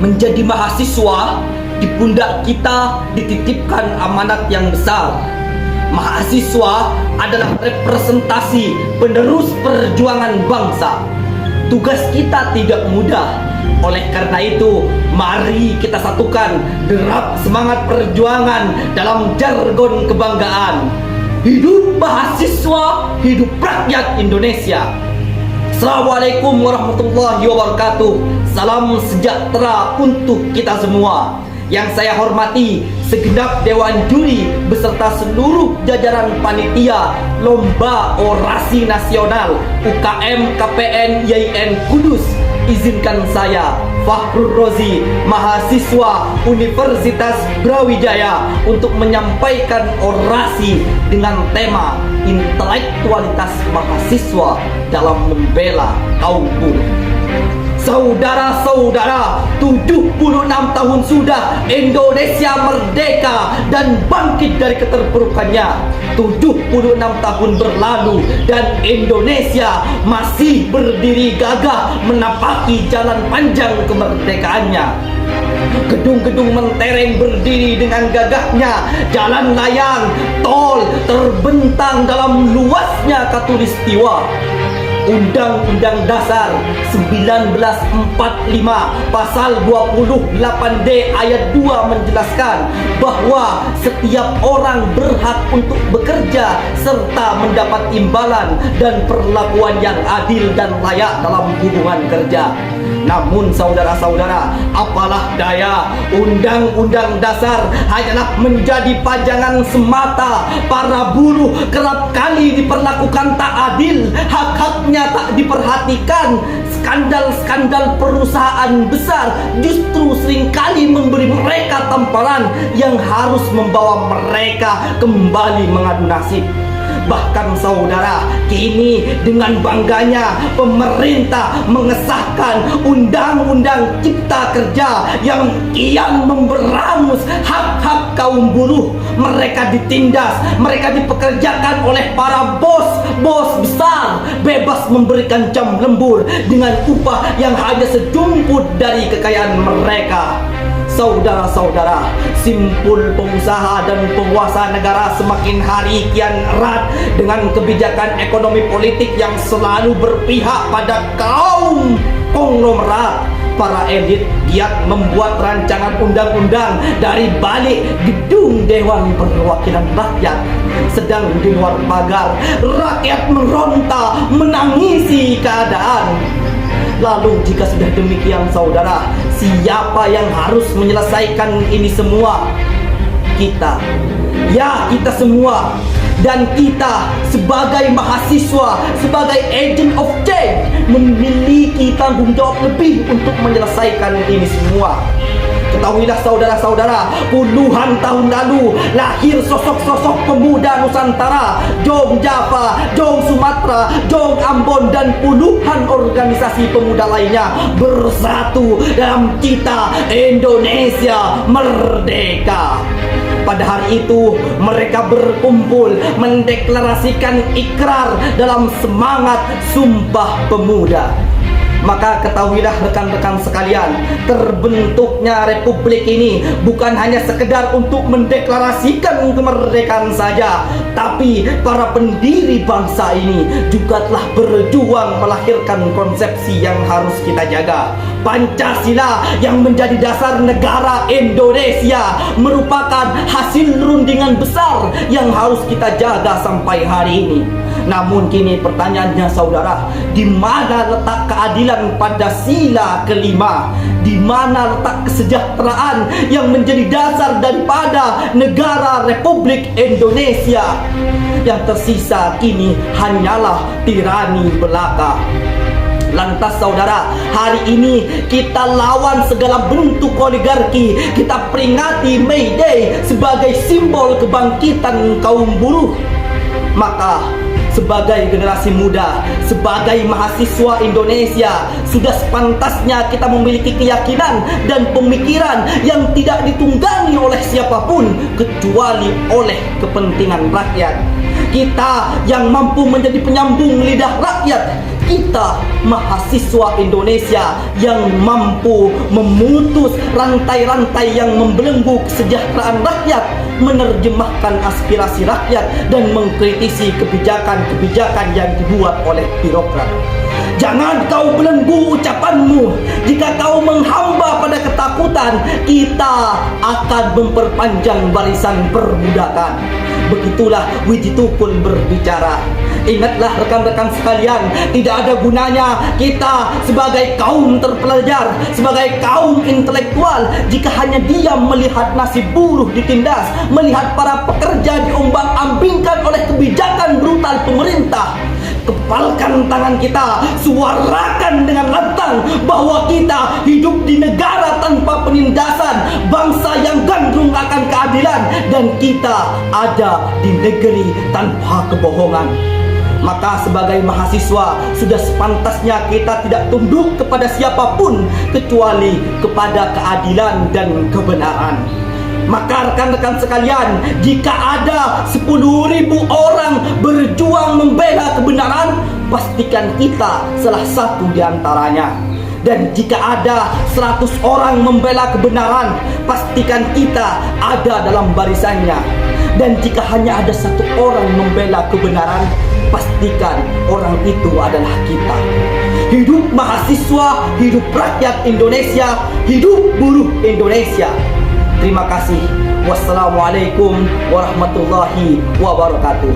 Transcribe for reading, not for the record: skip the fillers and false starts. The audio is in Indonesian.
Menjadi mahasiswa, di pundak kita dititipkan amanat yang besar. Mahasiswa adalah representasi penerus perjuangan bangsa. Tugas kita tidak mudah. Oleh karena itu, mari kita satukan derap semangat perjuangan dalam jargon kebanggaan. Hidup mahasiswa, hidup rakyat Indonesia. Assalamualaikum warahmatullahi wabarakatuh. Salam sejahtera untuk kita semua. Yang saya hormati segenap Dewan Juri beserta seluruh jajaran panitia Lomba Orasi Nasional UKM KPN YIN Kudus. Izinkan saya, Fakhrul Rozi, mahasiswa Universitas Brawijaya, untuk menyampaikan orasi dengan tema intelektualitas mahasiswa dalam membela kaum buruh. Saudara-saudara, 76 tahun sudah Indonesia merdeka dan bangkit dari keterpurukannya. 76 tahun berlalu dan Indonesia masih berdiri gagah menapaki jalan panjang kemerdekaannya. Gedung-gedung mentereng berdiri dengan gagahnya, jalan layang, tol terbentang dalam luasnya khatulistiwa. Undang-Undang Dasar 1945 Pasal 28D ayat 2 menjelaskan bahwa setiap orang berhak untuk bekerja serta mendapat imbalan dan perlakuan yang adil dan layak dalam hubungan kerja. Namun saudara-saudara, apalah daya, Undang-Undang Dasar hanyalah menjadi pajangan semata. Para buruh kerap kali diperlakukan tak adil, hak-haknya tak diperhatikan. Skandal-skandal perusahaan besar justru seringkali memberi mereka tamparan yang harus membawa mereka kembali mengadu nasib. Bahkan saudara, kini dengan bangganya pemerintah mengesahkan Undang-Undang Cipta Kerja yang kian memberangus hak-hak kaum buruh. Mereka ditindas, mereka dipekerjakan oleh para bos besar, bebas memberikan jam lembur dengan upah yang hanya sejumput dari kekayaan mereka. Saudara-saudara, simpul pengusaha dan penguasa negara semakin hari kian erat dengan kebijakan ekonomi politik yang selalu berpihak pada kaum konglomerat. Para elit giat membuat rancangan undang-undang dari balik gedung Dewan Perwakilan Rakyat. Sedang di luar pagar, rakyat meronta menangisi keadaan. Lalu jika sudah demikian saudara, siapa yang harus menyelesaikan ini semua? Kita. Ya, kita semua. Dan kita sebagai mahasiswa, sebagai agent of change, memiliki tanggung jawab lebih untuk menyelesaikan ini semua. Ketahuilah saudara-saudara, puluhan tahun lalu lahir sosok-sosok pemuda Nusantara, Jong Java, Jong Sumatera, Jong Ambon, dan puluhan organisasi pemuda lainnya bersatu dalam cita Indonesia merdeka. Pada hari itu mereka berkumpul mendeklarasikan ikrar dalam semangat Sumpah Pemuda. Maka ketahuilah rekan-rekan sekalian, terbentuknya republik ini bukan hanya sekedar untuk mendeklarasikan kemerdekaan saja, tapi para pendiri bangsa ini juga telah berjuang melahirkan konsepsi yang harus kita jaga. Pancasila yang menjadi dasar negara Indonesia merupakan hasil rundingan besar yang harus kita jaga sampai hari ini. Namun kini pertanyaannya saudara, di mana letak keadilan pada sila kelima? Di mana letak kesejahteraan yang menjadi dasar daripada negara Republik Indonesia? Yang tersisa kini hanyalah tirani belaka. Lantas saudara, hari ini kita lawan segala bentuk oligarki. Kita peringati May Day sebagai simbol kebangkitan kaum buruh. Maka sebagai generasi muda, sebagai mahasiswa Indonesia, sudah sepantasnya kita memiliki keyakinan dan pemikiran yang tidak ditunggangi oleh siapapun kecuali oleh kepentingan rakyat. kita yang mampu menjadi penyambung lidah rakyat, kita mahasiswa Indonesia yang mampu memutus rantai-rantai yang membelenggu kesejahteraan rakyat, menerjemahkan aspirasi rakyat dan mengkritisi kebijakan-kebijakan yang dibuat oleh birokrat. Jangan kau belenggu ucapanmu. Jika kau menghamba pada ketakutan, kita akan memperpanjang barisan perbudakan. Begitulah Wijitukul berbicara. Ingatlah rekan-rekan sekalian, tidak ada gunanya kita sebagai kaum terpelajar, sebagai kaum intelektual, jika hanya diam melihat nasib buruh ditindas, melihat para pekerja diombang-ambingkan oleh kebijakan brutal pemerintah. Kepalkan tangan kita, suarakan dengan lantang bahwa kita hidup di negara tanpa penindasan, bangsa yang gandrung akan keadilan, dan kita ada di negeri tanpa kebohongan. Maka sebagai mahasiswa, sudah sepantasnya kita tidak tunduk kepada siapapun kecuali kepada keadilan dan kebenaran. Maka rekan-rekan sekalian, jika ada 10.000 orang berjuang membela kebenaran, pastikan kita salah satu di antaranya. Dan jika ada 100 orang membela kebenaran, pastikan kita ada dalam barisannya. Dan jika hanya ada 1 orang membela kebenaran, pastikan orang itu adalah kita. Hidup mahasiswa, hidup rakyat Indonesia, hidup buruh Indonesia. Terima kasih. Wassalamualaikum warahmatullahi wabarakatuh.